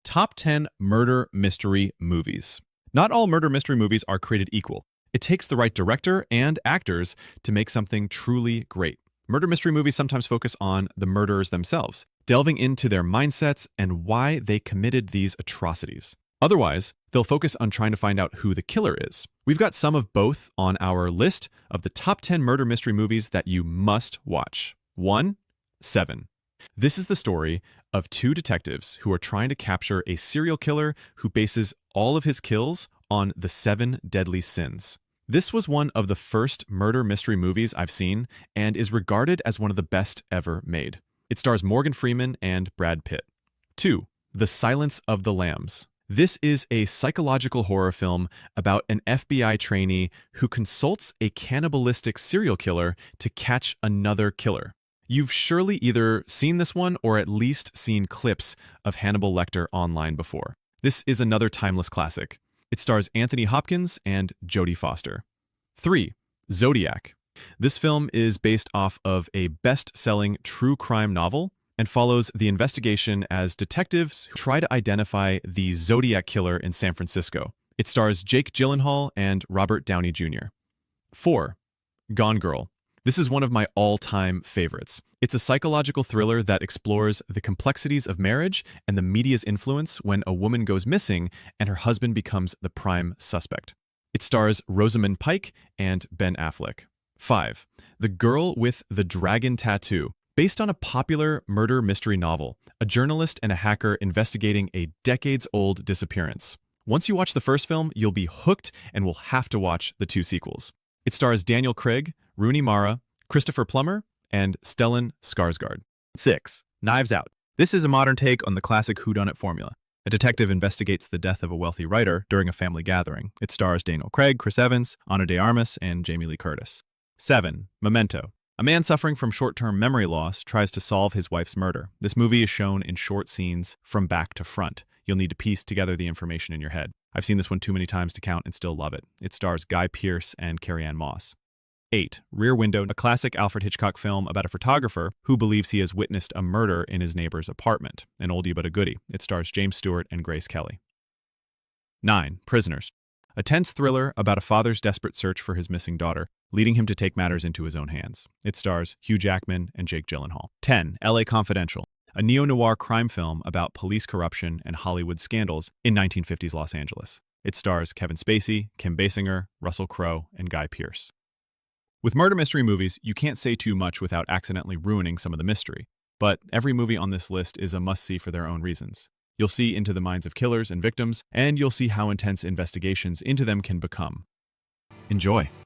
Top 10 Murder Mystery Movies. Not all murder mystery movies are created equal. It takes the right director and actors to make something truly great. Murder mystery movies sometimes focus on the murderers themselves, delving into their mindsets and why they committed these atrocities. Otherwise, they'll focus on trying to find out who the killer is. We've got some of both on our list of the top 10 murder mystery movies that you must watch. 1. Seven. This is the story of two detectives who are trying to capture a serial killer who bases all of his kills on the 7 deadly sins. This was one of the first murder mystery movies I've seen and is regarded as one of the best ever made. It stars Morgan Freeman and Brad Pitt. 2. The Silence of the Lambs. This is a psychological horror film about an FBI trainee who consults a cannibalistic serial killer to catch another killer. You've surely either seen this one or at least seen clips of Hannibal Lecter online before. This is another timeless classic. It stars Anthony Hopkins and Jodie Foster. 3. Zodiac. This film is based off of a best-selling true crime novel and follows the investigation as detectives who try to identify the Zodiac killer in San Francisco. It stars Jake Gyllenhaal and Robert Downey Jr. 4. Gone Girl. This is one of my all-time favorites. It's a psychological thriller that explores the complexities of marriage and the media's influence when a woman goes missing and her husband becomes the prime suspect. It stars Rosamund Pike and Ben Affleck. 5. The Girl with the Dragon Tattoo. Based on a popular murder mystery novel, a journalist and a hacker investigating a decades-old disappearance. Once you watch the first film, you'll be hooked and will have to watch the 2 sequels. It stars Daniel Craig, Rooney Mara, Christopher Plummer, and Stellan Skarsgård. 6. Knives Out. This is a modern take on the classic whodunit formula. A detective investigates the death of a wealthy writer during a family gathering. It stars Daniel Craig, Chris Evans, Ana de Armas, and Jamie Lee Curtis. 7. Memento. A man suffering from short-term memory loss tries to solve his wife's murder. This movie is shown in short scenes from back to front. You'll need to piece together the information in your head. I've seen this one too many times to count and still love it. It stars Guy Pearce and Carrie-Anne Moss. 8. Rear Window, a classic Alfred Hitchcock film about a photographer who believes he has witnessed a murder in his neighbor's apartment. An oldie but a goodie. It stars James Stewart and Grace Kelly. 9. Prisoners. A tense thriller about a father's desperate search for his missing daughter, leading him to take matters into his own hands. It stars Hugh Jackman and Jake Gyllenhaal. 10. L.A. Confidential, a neo-noir crime film about police corruption and Hollywood scandals in 1950s Los Angeles. It stars Kevin Spacey, Kim Basinger, Russell Crowe, and Guy Pearce. With murder mystery movies, you can't say too much without accidentally ruining some of the mystery, but every movie on this list is a must-see for their own reasons. You'll see into the minds of killers and victims, and you'll see how intense investigations into them can become. Enjoy!